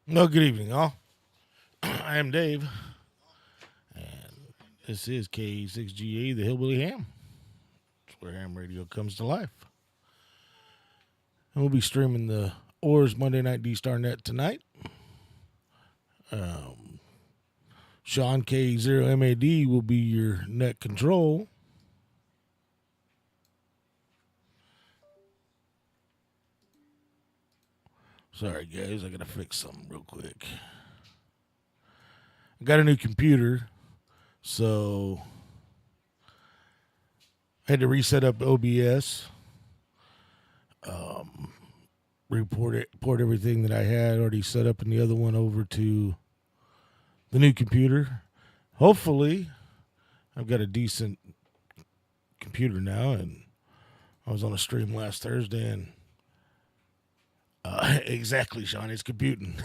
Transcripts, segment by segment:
No, good evening, all. I am Dave, and this is K6GA, the Hillbilly Ham. It's where ham radio comes to life. And we'll be streaming the OARS Monday Night D-Star Net tonight. Um, Sean K0MAD will be your net control. Sorry, guys, I gotta fix something real quick. I got a new computer, so I had to reset up OBS. Um, port everything that I had already set up in the other one over to the new computer. Hopefully, I've got a decent computer now, and I was on a stream last Thursday, and exactly, Sean, it's computing.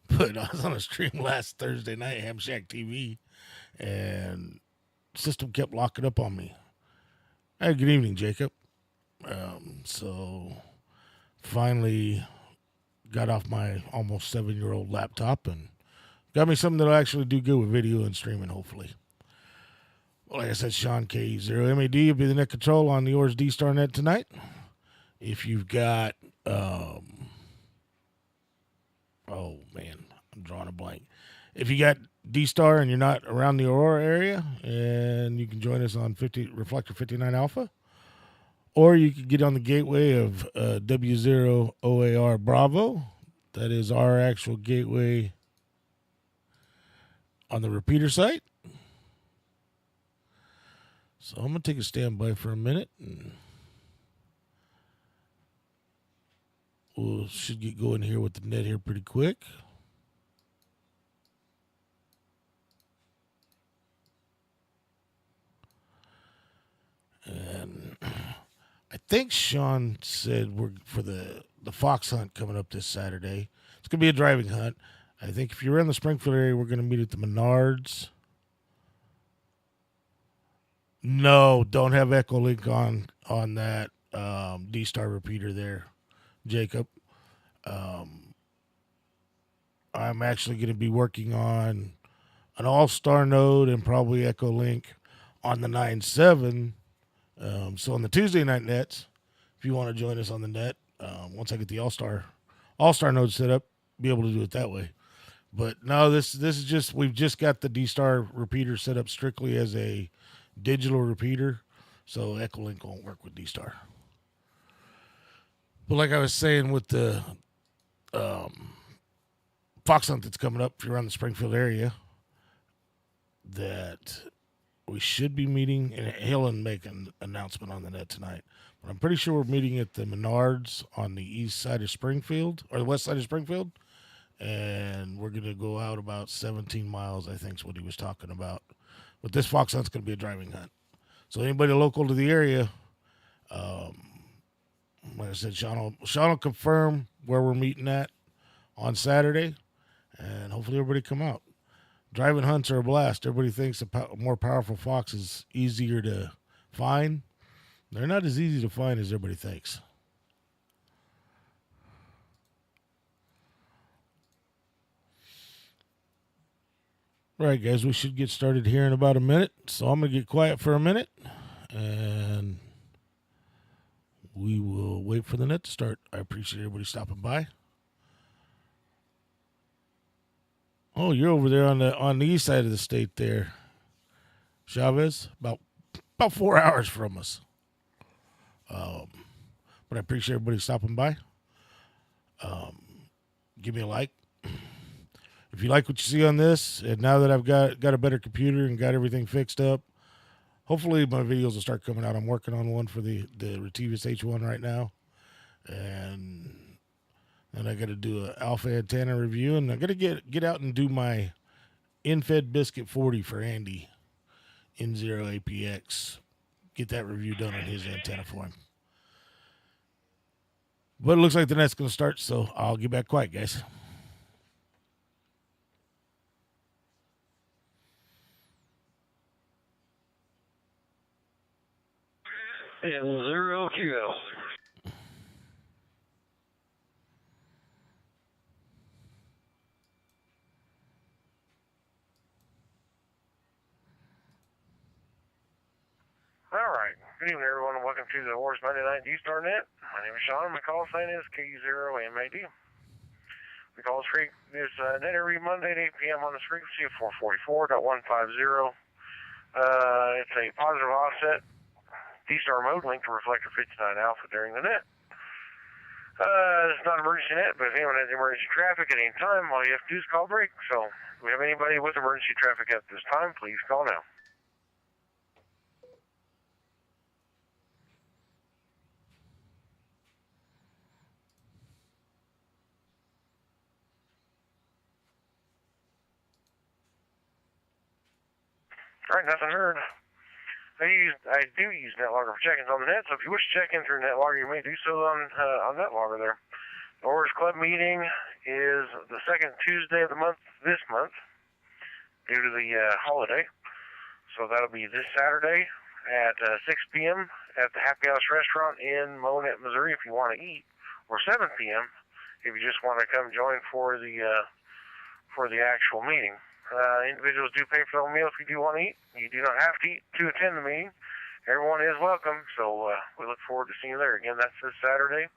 But I was on a stream last Thursday night, Ham Shack TV, and system kept locking up on me. Hey, good evening, Jacob. So finally got off my almost 7-year-old laptop and got me something that'll actually do good with video and streaming, hopefully. Well, like I said, Sean K0MAD will be the net control on the OARS D-Star Net tonight. If you've got, oh man, I'm drawing a blank. If you got D-Star and you're not around the Aurora area, and you can join us on Reflector 59 Alpha, or you can get on the gateway of W0OAR Bravo. That is our actual gateway on the repeater site. So I'm going to take a standby for a minute, and we should get going here with the net here pretty quick. And I think Sean said we're for the fox hunt coming up this Saturday. It's going to be a driving hunt. I think if you're in the Springfield area, we're going to meet at the Menards. No, don't have Echo Link on that D-Star repeater there, Jacob. I'm actually going to be working on an All-Star node and probably Echo Link on the 9.7. So on the Tuesday night nets, if you want to join us on the net, once I get the All-Star node set up, be able to do it that way. But no, this is just, we've just got the D-Star repeater set up strictly as a digital repeater, so Echo Link won't work with D-Star. But like I was saying with the fox hunt that's coming up, if you're around the Springfield area, that we should be meeting, and he'll make an announcement on the net tonight. But I'm pretty sure we're meeting at the Menards on the east side of Springfield, or the west side of Springfield, and we're going to go out about 17 miles, I think is what he was talking about. But this fox hunt's going to be a driving hunt. So anybody local to the area, like I said, Sean will confirm where we're meeting at on Saturday, and hopefully everybody come out. Driving hunts are a blast. Everybody thinks a more powerful fox is easier to find. They're not as easy to find as everybody thinks. All right, guys, we should get started here in about a minute. So I'm going to get quiet for a minute, and we will wait for the net to start. I appreciate everybody stopping by. Oh, you're over there on the east side of the state there, Chavez. About 4 hours from us. But I appreciate everybody stopping by. Give me a like. If you like what you see on this, and now that I've got a better computer and got everything fixed up, hopefully my videos will start coming out. I'm working on one for the Retivus H1 right now, and I got to do an alpha antenna review, and I got to get out and do my in-fed biscuit 40 for Andy N0 APX. Get that review done on his antenna for him. But it looks like the net's going to start, so I'll get back quiet, guys. N0Q. All right. Good evening, everyone, and welcome to the OARS Monday Night D-Star Net. My name is Sean. My call sign is K0MAD. We call this net every Monday at 8 p.m. on this frequency of 444.150. It's a positive offset D-Star mode linked to Reflector 59 Alpha during the net. It's not emergency net, but if anyone has emergency traffic at any time, all you have to do is call break. So if we have anybody with emergency traffic at this time, please call now. All right, nothing heard. I do use NetLogger for check-ins on the net, so if you wish to check in through NetLogger, you may do so on NetLogger there. The OARS Club meeting is the second Tuesday of the month this month due to the holiday. So that'll be this Saturday at 6 p.m. at the Happy House Restaurant in Monette, Missouri if you want to eat, or 7 p.m. if you just want to come join for the actual meeting. Individuals do pay for their meal if you do want to eat. You do not have to eat to attend the meeting. Everyone is welcome, so we look forward to seeing you there. Again, that's this Saturday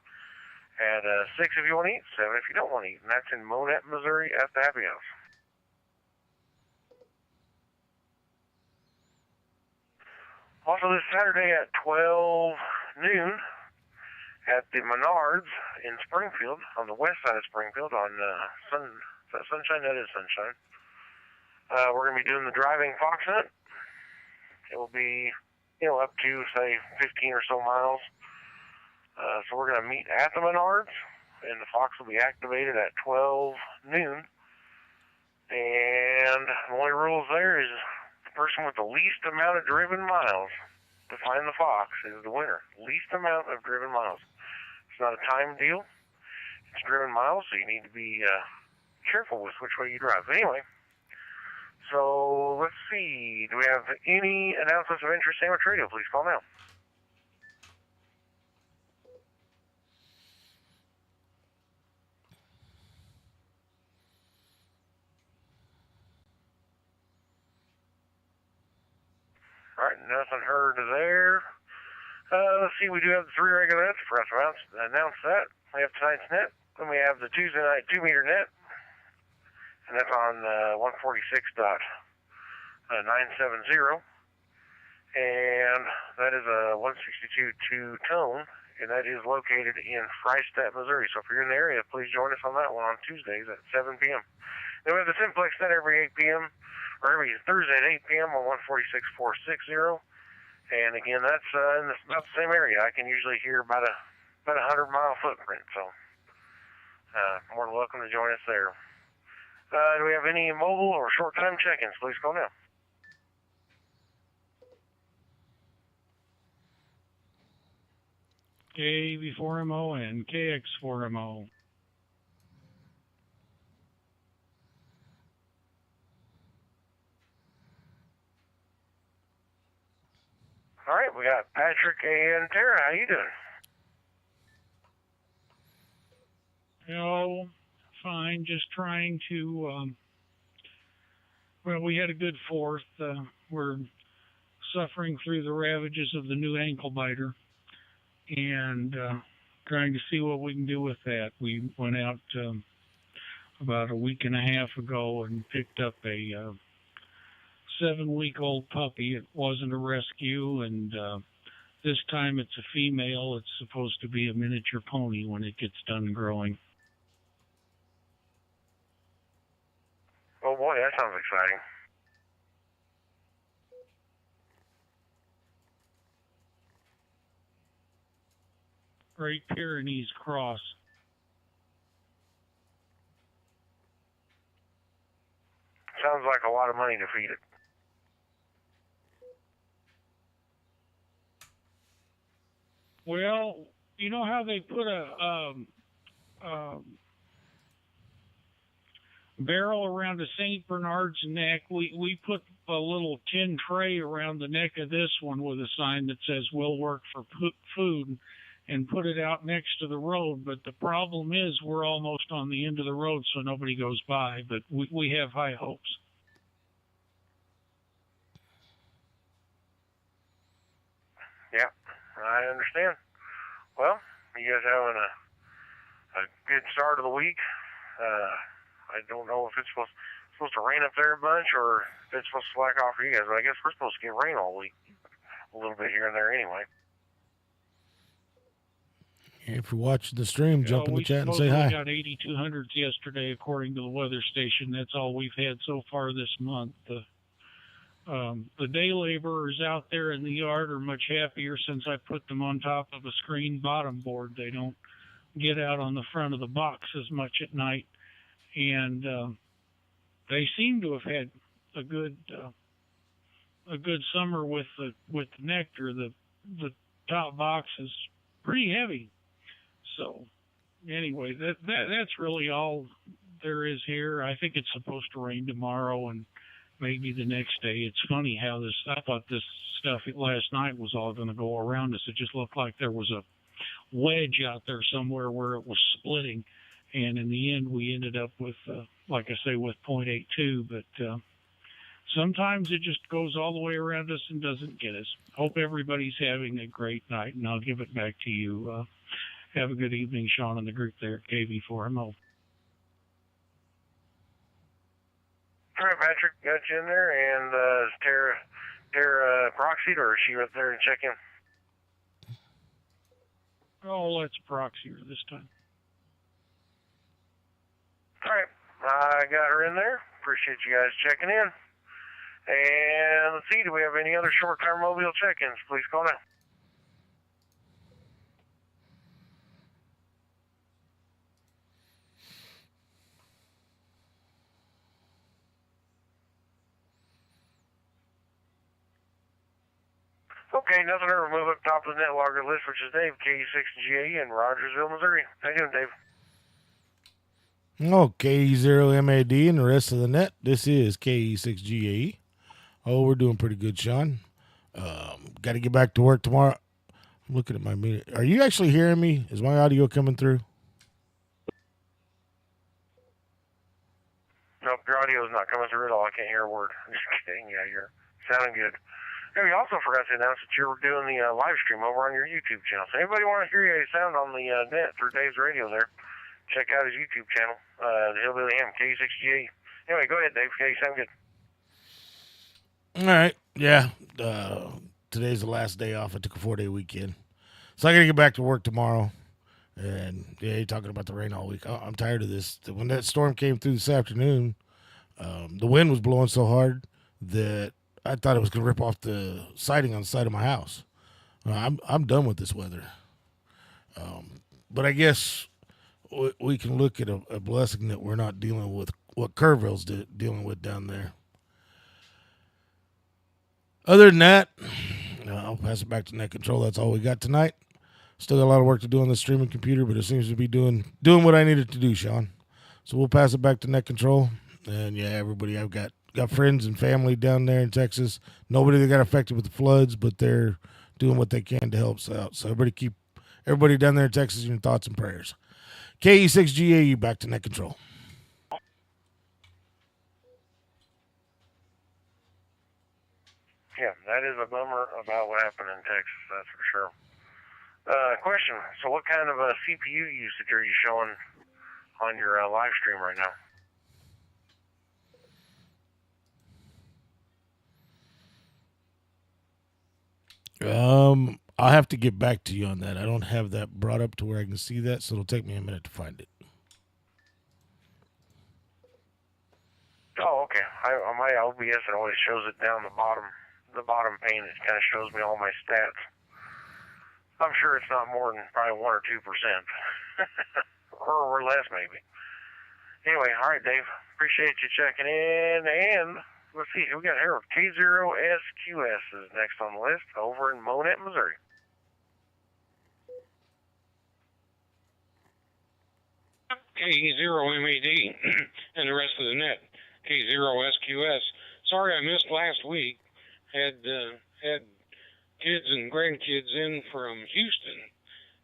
at 6 if you want to eat, 7 if you don't want to eat. And that's in Monette, Missouri at the Happy House. Also this Saturday at 12 noon at the Menards in Springfield, on the west side of Springfield, on Sunshine? That is Sunshine. We're going to be doing the driving fox hunt. It will be, up to, say, 15 or so miles. So we're going to meet at the Menards, and the fox will be activated at 12 noon. And the only rules there is the person with the least amount of driven miles to find the fox is the winner. Least amount of driven miles. It's not a time deal. It's driven miles, so you need to be careful with which way you drive. But anyway, so let's see. Do we have any announcements of interest sandwich radio? Please call now. All right, nothing heard there. Let's see. We do have the 3 regular nets. Forgot to announce that. We have tonight's net. Then we have the Tuesday night 2-meter net. And that's on 146.970. And that is a 162 two-tone, and that is located in Freistatt, Missouri. So if you're in the area, please join us on that one on Tuesdays at 7 p.m. Then we have the Simplex net every 8 p.m., or every Thursday at 8 p.m. on 146.460. And again, that's in about the same area. I can usually hear about a 100-mile footprint, so more than welcome to join us there. Do we have any mobile or short-time check-ins? Please call now. KV4MO and KX4MO. All right, we got Patrick and Tara. How you doing? Fine. Just trying to. We had a good 4th. We're suffering through the ravages of the new ankle biter, and trying to see what we can do with that. We went out about a week and a half ago and picked up a 7-week-old puppy. It wasn't a rescue, and this time it's a female. It's supposed to be a miniature pony when it gets done growing. Oh boy, that sounds exciting. Great Pyrenees cross. Sounds like a lot of money to feed it. Well, you know how they put a barrel around a St. Bernard's neck? We put a little tin tray around the neck of this one with a sign that says "We'll work for food," and put it out next to the road. But the problem is we're almost on the end of the road, so nobody goes by. But we have high hopes. I understand. Well, you guys having a good start of the week? I don't know if it's supposed to rain up there a bunch or if it's supposed to slack off for you guys, but I guess we're supposed to get rain all week. A little bit here and there anyway. If you're watching the stream, jump in the chat and say hi. We got 8,200s yesterday, according to the weather station. That's all we've had so far this month. The day laborers out there in the yard are much happier since I put them on top of a screen bottom board. They don't get out on the front of the box as much at night, and they seem to have had a good summer with the nectar. The top box is pretty heavy. So anyway, that's really all there is here. I think it's supposed to rain tomorrow and maybe the next day. It's funny how I thought this stuff last night was all going to go around us. It just looked like there was a wedge out there somewhere where it was splitting. And in the end, we ended up with, like I say, with 0.82. But sometimes it just goes all the way around us and doesn't get us. Hope everybody's having a great night, and I'll give it back to you. Have a good evening, Sean, and the group there at KV4MO. All right, Patrick, got you in there, and is Tara proxied, or is she right there and checking? Oh, let's proxy her this time. All right, I got her in there. Appreciate you guys checking in. And let's see, do we have any other short-term mobile check-ins? Please call now. Okay, nothing to remove up top of the net logger list, which is Dave, KE6GAE in Rogersville, Missouri. How you doing, Dave? KE0MAD and the rest of the net. This is KE6GAE. Oh, we're doing pretty good, Sean. Got to get back to work tomorrow. I'm looking at my meter. Are you actually hearing me? Is my audio coming through? Nope, your audio is not coming through at all. I can't hear a word. I'm just kidding. Yeah, you're sounding good. Yeah, we also forgot to announce that you're doing the live stream over on your YouTube channel. So anybody want to hear you sound on the net through Dave's radio there, check out his YouTube channel, the Hillbilly Ham, KE6GAE. Anyway, go ahead, Dave. Yeah, you sound good. All right. Yeah. Today's the last day off. I took a 4-day weekend. So I got to get back to work tomorrow. And, yeah, you're talking about the rain all week. I'm tired of this. When that storm came through this afternoon, the wind was blowing so hard that I thought it was going to rip off the siding on the side of my house. I'm done with this weather. But I guess we can look at a blessing that we're not dealing with what Kerrville's dealing with down there. Other than that, I'll pass it back to net control. That's all we got tonight. Still got a lot of work to do on the streaming computer, but it seems to be doing what I needed to do, Sean. So we'll pass it back to net control. And, yeah, everybody, I've got friends and family down there in Texas. Nobody that got affected with the floods, but they're doing what they can to help us out. So keep everybody down there in Texas in your thoughts and prayers. KE6GAE, back to net control. Yeah, that is a bummer about what happened in Texas, that's for sure. Question, so what kind of CPU usage are you showing on your live stream right now? I'll have to get back to you on that. I don't have that brought up to where I can see that, so it'll take me a minute to find it. Oh, okay. On my OBS, it always shows it down the bottom pane. It kind of shows me all my stats. I'm sure it's not more than probably 1 or 2%, or less maybe. Anyway, all right, Dave. Appreciate you checking in. And let's see, who we got here? K0SQS is next on the list, over in Monette, Missouri. K0MAD and the rest of the net. K0SQS. Sorry I missed last week. Had kids and grandkids in from Houston,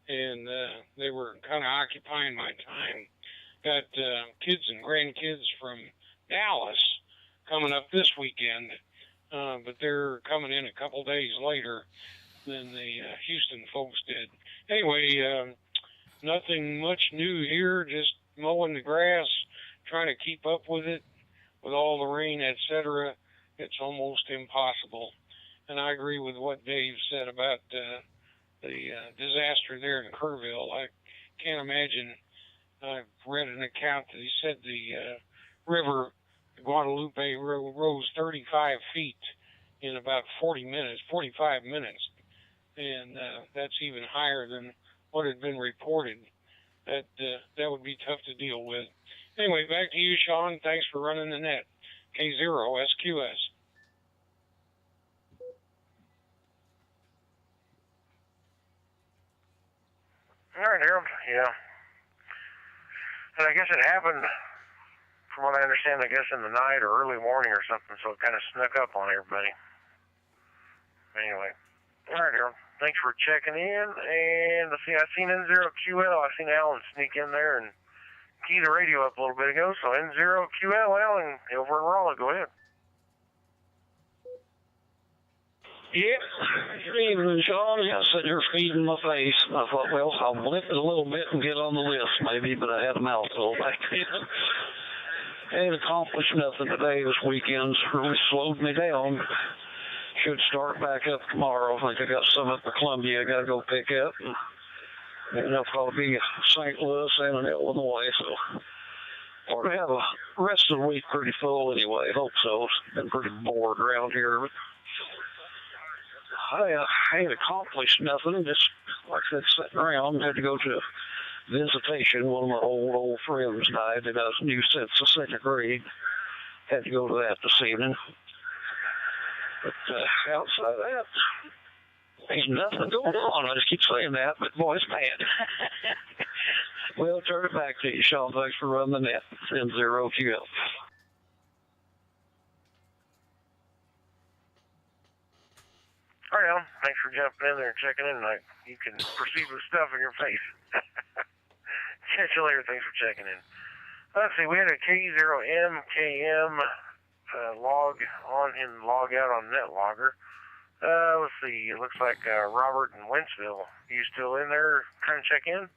and they were kind of occupying my time. Got kids and grandkids from Dallas coming up this weekend, but they're coming in a couple days later. than the Houston folks did. Anyway, nothing much new here, just mowing the grass, trying to keep up with it. With all the rain, etc., it's almost impossible. And I agree with what Dave said about the disaster there in Kerrville. I can't imagine. I've read an account that he said the river, the Guadalupe, rose 35 feet in about 45 minutes. And that's even higher than what had been reported. That would be tough to deal with. Anyway, back to you, Sean. Thanks for running the net. K0SQS. All right, Harold. Yeah. And I guess it happened, from what I understand, I guess in the night or early morning or something, so it kind of snuck up on everybody. Anyway. All right, Harold. Thanks for checking in. And let's see, I seen N0QL. I seen Alan sneak in there and key the radio up a little bit ago. So N0QL, Alan, over in Raleigh. Go ahead. Yeah, good evening, Sean. Yeah, sitting here feeding my face. I thought, well, I'll blip it a little bit and get on the list, maybe, but I had a mouthful back then. Ain't accomplished nothing today. This weekend's really slowed me down. Should start back up tomorrow. I think I got some up to Columbia I got to go pick up. And I'll probably be St. Louis and in Illinois, so we're going to have a rest of the week pretty full anyway. Hope so. It's been pretty bored around here. But I ain't accomplished nothing. Just, like I said, sitting around. Had to go to visitation. One of my old friends died. They got a new since the second grade. Had to go to that this evening. But outside of that, ain't nothing going on. I just keep saying that, but boy, it's bad. Well, turn it back to you, Sean. Thanks for running the net. N0QL. All right, Alan. Thanks for jumping in there and checking in tonight. You can proceed with stuff in your face. Catch you later. Thanks for checking in. Let's see. We had a K0MKM log on and log out on NetLogger. Let's see. It looks like Robert in Wentzville. You still in there trying to check in?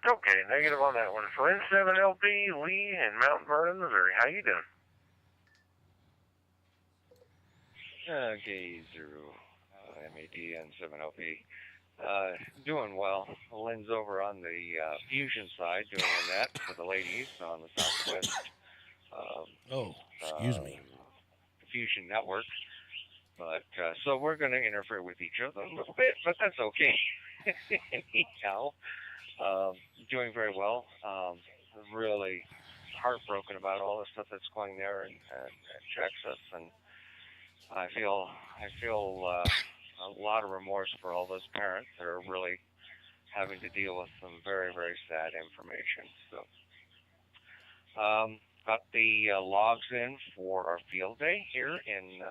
Okay, negative on that one. So N7LP, Lee in Mount Vernon, Missouri. How you doing? K0 MAD N7LP. Doing well. Lynn's over on the fusion side doing that for the ladies on the Southwest. Excuse me. Fusion network. But so we're going to interfere with each other a little bit, but that's okay. Anyhow. Doing very well. Really heartbroken about all the stuff that's going there and Texas, and I feel a lot of remorse for all those parents that are really having to deal with some very, very sad information. So, got the logs in for our field day here and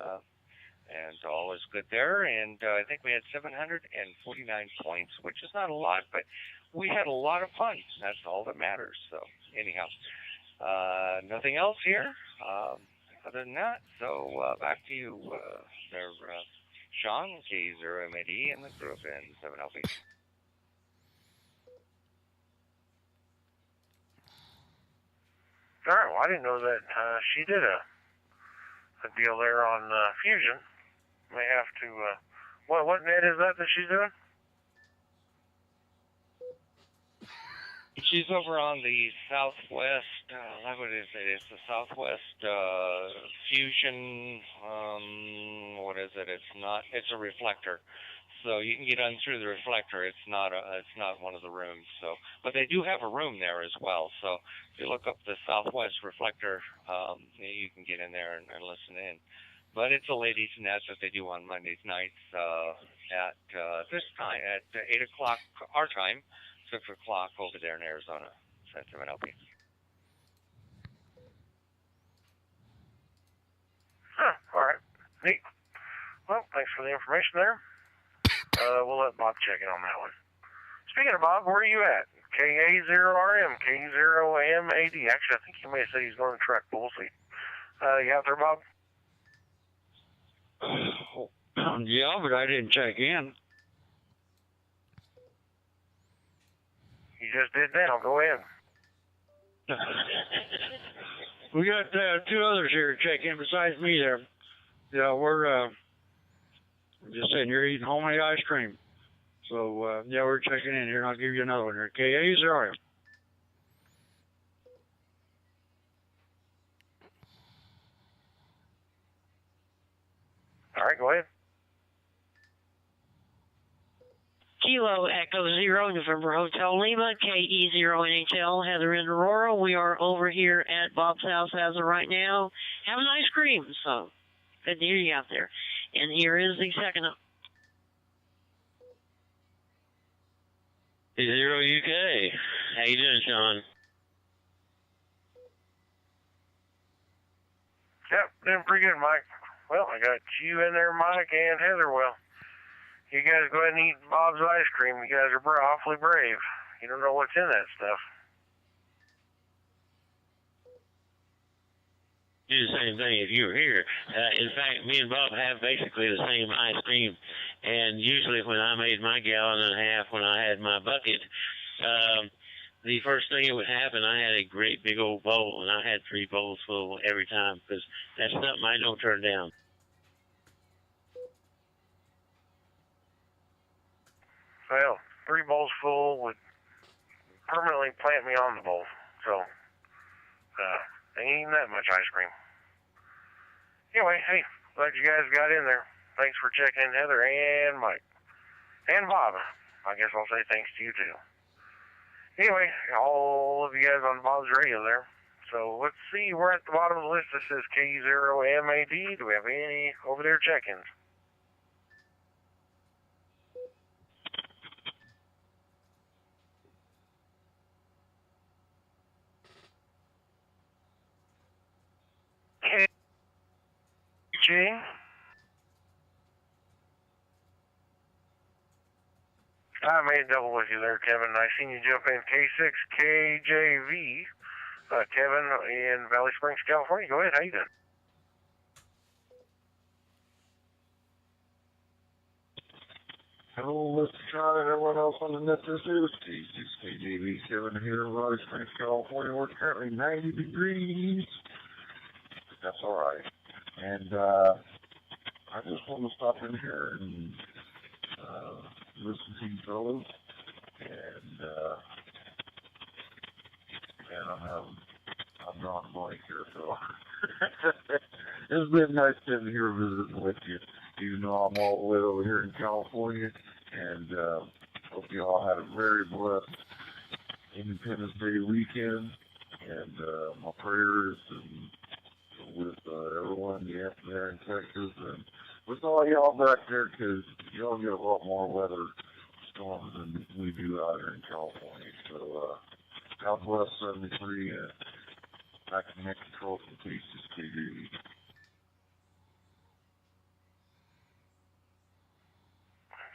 all is good there. And I think we had 749 points, which is not a lot, but we had a lot of fun. That's all that matters. So anyhow, nothing else here other than that. So back to you, there, Sean, K0MAD, and the group in 7LP. All right. Well, I didn't know that she did a deal there on Fusion. May have to. What net is that she's doing? She's over on the Southwest, what is it? It's the Southwest Fusion, what is it? It's a reflector. So you can get on through the reflector. It's not one of the rooms. So, but they do have a room there as well. So if you look up the Southwest reflector, you can get in there and listen in. But it's a ladies' net that they do on Mondays nights at this time, at 8 o'clock our time. 6 o'clock over there in Arizona, 7LP. Huh, all right. Neat. Well, thanks for the information there. We'll let Bob check in on that one. Speaking of Bob, where are you at? KA0RM, K0MAD. Actually, I think you may have said he's going to truck, but we'll see. You out there, Bob? Yeah, but I didn't check in. You just did now. Go ahead. We got 2 others here to check in besides me there. Yeah, we're just sitting here eating homemade ice cream. So, yeah, we're checking in here, and I'll give you another one here. KA0. All right, go ahead. Kilo Echo Zero, November Hotel Lima, KE0NHL, Heather in Aurora. We are over here at Bob's house as of right now, having ice cream. So, good to hear you out there. And here is the second up. Zero UK. How you doing, Sean? Yep, doing pretty good, Mike. Well, I got you in there, Mike, and Heather. Well, you guys go ahead and eat Bob's ice cream. You guys are awfully brave. You don't know what's in that stuff. Do the same thing if you were here. In fact, me and Bob have basically the same ice cream. And usually when I made my gallon and a half, when I had my bucket, the first thing that would happen, I had a great big old bowl, and I had 3 bowls full every time, because that's something I don't turn down. Well, 3 bowls full would permanently plant me on the bowl. So, ain't eating that much ice cream. Anyway, hey, glad you guys got in there. Thanks for checking in, Heather and Mike. And Bob. I guess I'll say thanks to you, too. Anyway, all of you guys on Bob's radio there. So let's see, we're at the bottom of the list. This is K0MAD. Do we have any over there check-ins? KG? I made a double with you there, Kevin. I seen you jump in K6KJV. Kevin in Valley Springs, California. Go ahead. How you doing? Hello, Mr. John, and everyone else on the net. This is K6KJV7 here in Valley Springs, California. We're currently 90 degrees. That's all right. And I just want to stop in here and listen to you fellas. And I'm drawing a blank here, so it's been nice sitting here visiting with you, even though I'm all the way over here in California. And hope you all had a very blessed Independence Day weekend. And my prayers with everyone there in Texas and with all y'all back there, because y'all get a lot more weather storms than we do out here in California. So God bless 73 and back in Mexico for peace is KD.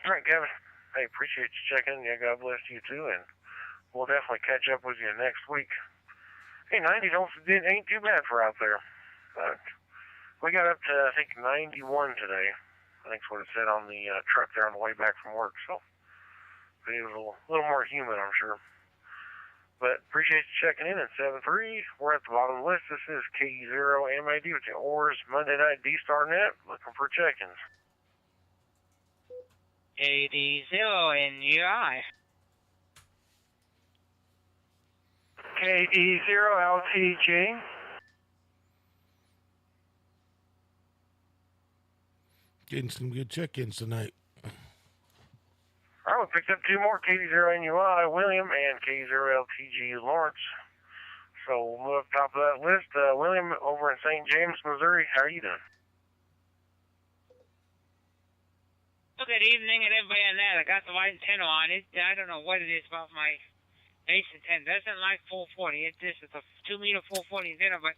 All right, Kevin. Hey, appreciate you checking. Yeah, God bless you too, and we'll definitely catch up with you next week. Hey, 90 ain't too bad for out there. We got up to, I think, 91 today. I think's what it said on the truck there on the way back from work. So it was a little more humid, I'm sure. But appreciate you checking in at 7-3. We're at the bottom of the list. This is K0MAD with the OARS Monday Night D-Star Net. Looking for check-ins. KD0NUI. KD0LTG. Getting some good check-ins tonight. All right, we picked up 2 more, KD0NUI, William, and KD0LTG, Lawrence. So we'll move up top of that list. William, over in St. James, Missouri, how are you doing? Well, good evening, and everybody on that. I got the white antenna on it. I don't know what it is about my base antenna. It doesn't like 440. It's a 2-meter 440 antenna, but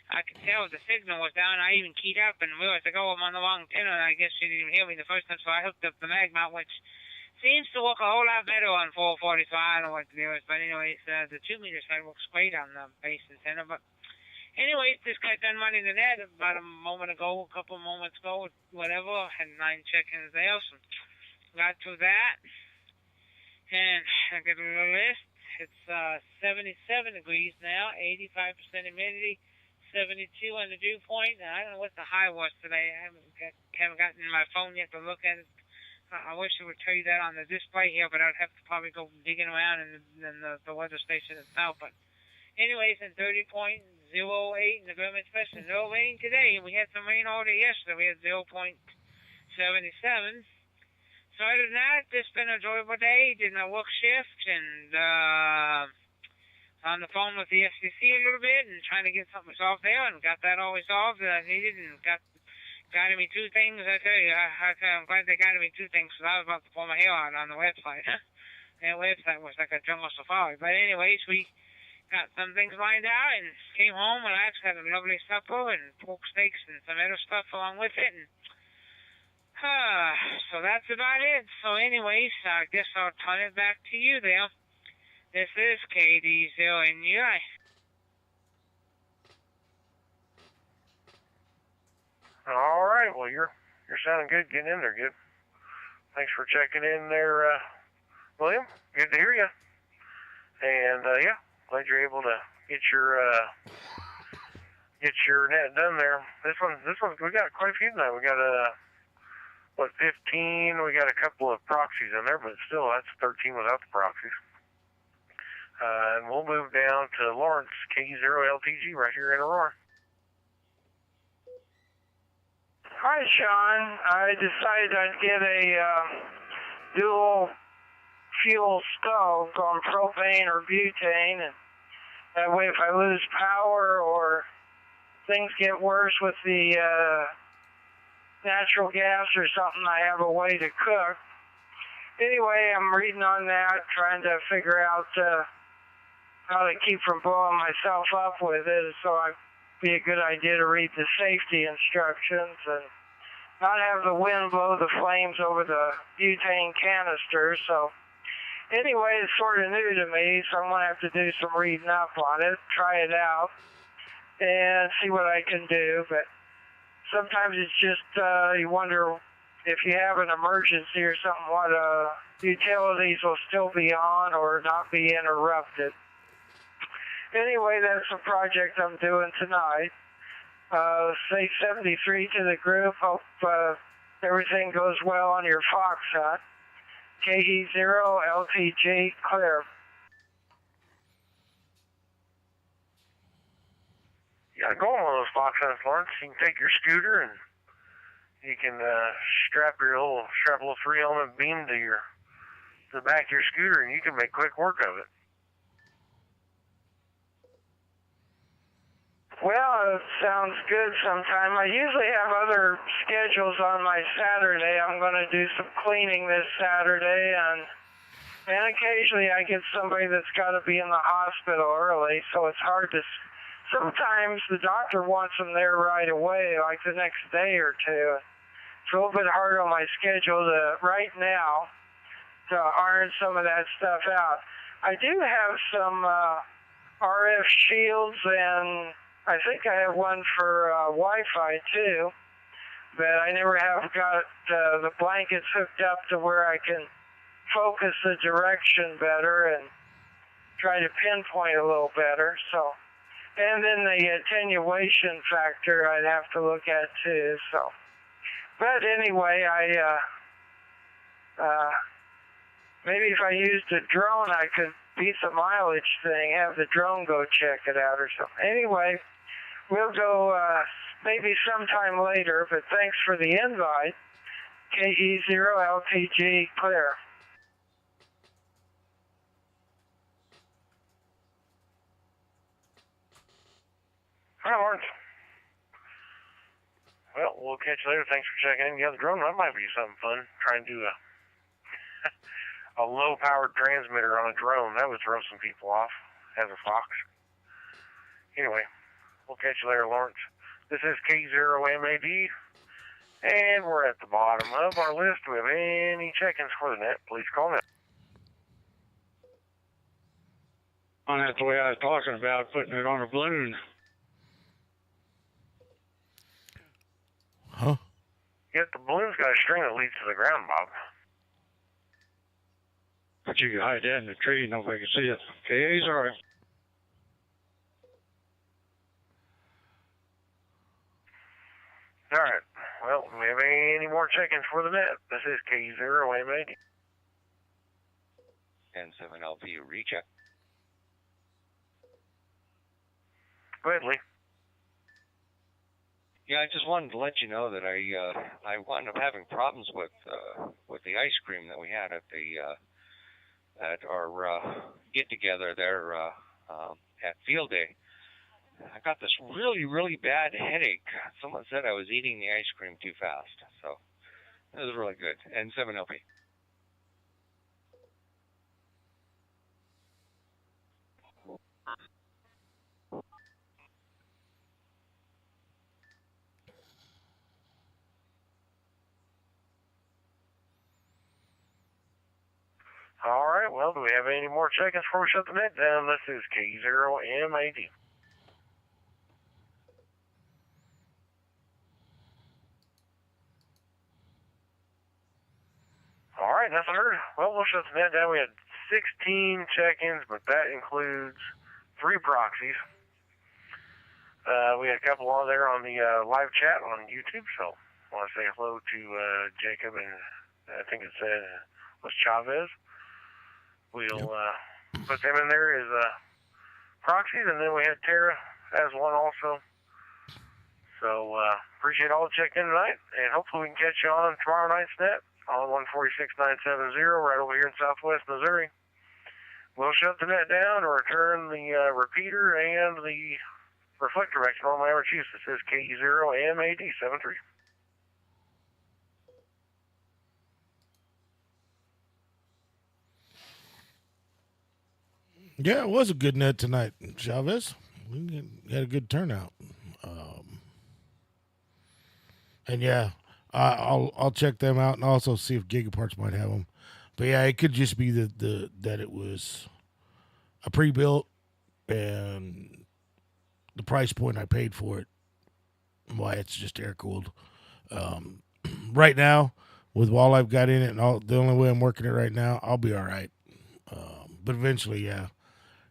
I could tell the signal was down. I even keyed up and realized, I'm on the wrong antenna, and I guess she didn't even hear me the first time, so I hooked up the mag mount, which seems to work a whole lot better on 445. I don't know what the deal is, but anyways, the 2 meter side works great on the base antenna. But anyways, just got done running the net about a moment ago, a couple of moments ago, whatever. Had 9 check-ins there, so got to that. And I got a little list. It's 77 degrees now, 85% humidity, 72 on the dew point. Now, I don't know what the high was today. I haven't gotten my phone yet to look at it. I wish it would tell you that on the display here, but I'd have to probably go digging around in the weather station itself. But anyways, in 30.08 in the Greenwich West, no rain today. We had some rain all day yesterday. We had 0.77. So other than that, it's been an enjoyable day. Did my work shift and on the phone with the FCC a little bit and trying to get something solved there, and got that all resolved that I needed, and got me 2 things. I tell you, I'm glad they got me 2 things, because I was about to pull my hair out on the website. That website was like a jungle safari. But anyways, we got some things lined out and came home, relaxed, had a lovely supper and pork steaks and some other stuff along with it. And so that's about it. So anyways, I guess I'll turn it back to you there. This is KD0NUI. All right. Well, you're sounding good. Getting in there good. Thanks for checking in there, William. Good to hear you. And yeah, glad you're able to get your net done there. This one we got quite a few tonight. We got 15. We got a couple of proxies in there, but still that's 13 without the proxies. And we'll move down to Lawrence, K0LTG, right here in Aurora. Hi, Sean. I decided I'd get a dual fuel stove on propane or butane, and that way if I lose power or things get worse with the natural gas or something, I have a way to cook. Anyway, I'm reading on that, trying to figure out how to keep from blowing myself up with it, so it'd be a good idea to read the safety instructions and not have the wind blow the flames over the butane canister. So anyway, it's sort of new to me, so I'm going to have to do some reading up on it, try it out, and see what I can do. But sometimes it's just, you wonder if you have an emergency or something, what utilities will still be on or not be interrupted. Anyway, that's a project I'm doing tonight. Say 73 to the group. Hope everything goes well on your fox hunt. KE0LTG, clear. You gotta go on one of those fox hunts, Lawrence. You can take your scooter and you can strap a little 3-element beam to the back of your scooter, and you can make quick work of it. Well, it sounds good sometime. I usually have other schedules on my Saturday. I'm going to do some cleaning this Saturday, and occasionally I get somebody that's got to be in the hospital early, so it's hard to... Sometimes the doctor wants them there right away, like the next day or two. It's a little bit hard on my schedule right now to iron some of that stuff out. I do have some RF shields, and I think I have one for Wi-Fi too, but I never have got the blankets hooked up to where I can focus the direction better and try to pinpoint a little better. So, and then the attenuation factor I'd have to look at too. So, but anyway, maybe if I used a drone, I could beat the mileage thing. Have the drone go check it out or something. Anyway. We'll go maybe sometime later, but thanks for the invite. KE0LTG, clear. Hi, Lawrence. Well, we'll catch you later. Thanks for checking in. Yeah, the drone, that might be something fun. Try and do a low-powered transmitter on a drone. That would throw some people off as a fox. Anyway. We'll catch you later, Lawrence. This is K0MAD, And we're at the bottom of our list. Do we have any check-ins for the net? Please call now. And that's the way I was talking about, putting it on a balloon. Huh? Yet the balloon's got a string that leads to the ground, Bob. But you can hide that in the tree, nobody can see it. Okay, sorry. All right. Well, do we have any more check-ins for the net? This is K0MAD. N7LP recheck. Go ahead, Lee. Yeah, I just wanted to let you know that I wound up having problems with the ice cream that we had at our get together there at Field Day. I got this really, really bad headache. Someone said I was eating the ice cream too fast, so it was really good. N7LP. All right. Well, do we have any more check-ins before we shut the net down? This is K0MAD. All right, nothing heard. Well, we'll shut the net down. We had 16 check-ins, but that includes 3 proxies. We had a couple on there on the live chat on YouTube, so I want to say hello to Jacob, and I think it said was Chavez. We'll put them in there as proxies, and then we had Tara as one also. So appreciate all the check-in tonight, and hopefully we can catch you on tomorrow night's net on 146970 right over here in Southwest Missouri. We'll shut the net down and return the repeater and the reflector back to normal average use. This is K0MAD73. Yeah, it was a good net tonight, Chavez. We had a good turnout. And yeah, I'll check them out and also see if Gigaparts might have them. But yeah, it could just be that it was a pre-built and the price point I paid for it. Why it's just air cooled. Right now, with all I've got in it and the only way I'm working it right now, I'll be all right. But eventually, yeah,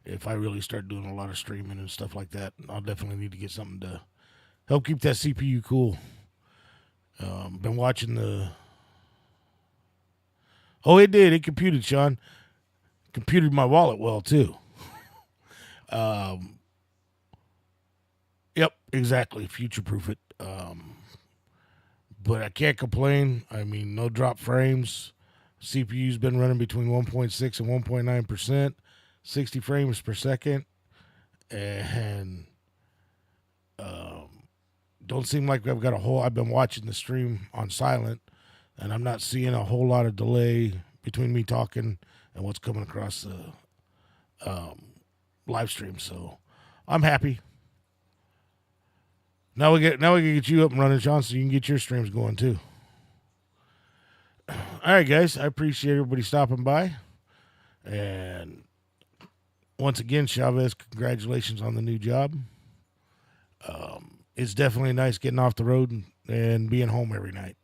if I really start doing a lot of streaming and stuff like that, I'll definitely need to get something to help keep that CPU cool. Been watching the... Oh, it did. It computed, Sean. Computed my wallet well, too. Yep, exactly. Future-proof it. But I can't complain. I mean, no drop frames. CPU's been running between 1.6 and 1.9%, 60 frames per second. And don't seem like I've got I've been watching the stream on silent, and I'm not seeing a whole lot of delay between me talking and what's coming across the live stream. So I'm happy. Now we can get you up and running, Sean, so you can get your streams going too. All right, guys. I appreciate everybody stopping by. And once again, Chavez, congratulations on the new job. It's definitely nice getting off the road and being home every night.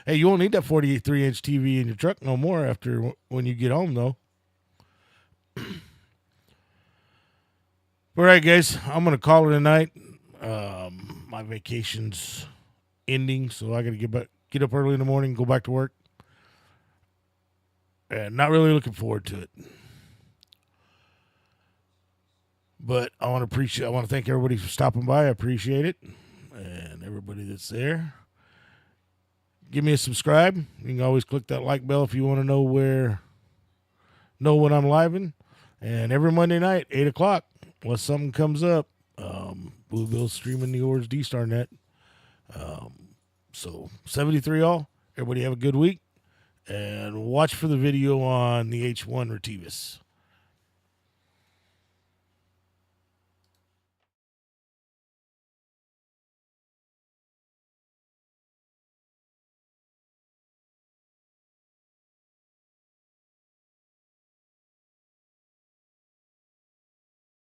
Hey, you won't need that 43-inch TV in your truck no more after when you get home, though. All right, guys, I'm going to call it a night. My vacation's ending, so I got to get up early in the morning, go back to work. And not really looking forward to it. But I want to thank everybody for stopping by. I appreciate it. And everybody that's there. Give me a subscribe. You can always click that like bell if you want to know when I'm living. And every Monday night, 8 o'clock, unless something comes up, Bluebill's streaming the OARS D-Star net. So 73 all. Everybody have a good week. And watch for the video on the H1 Retivus.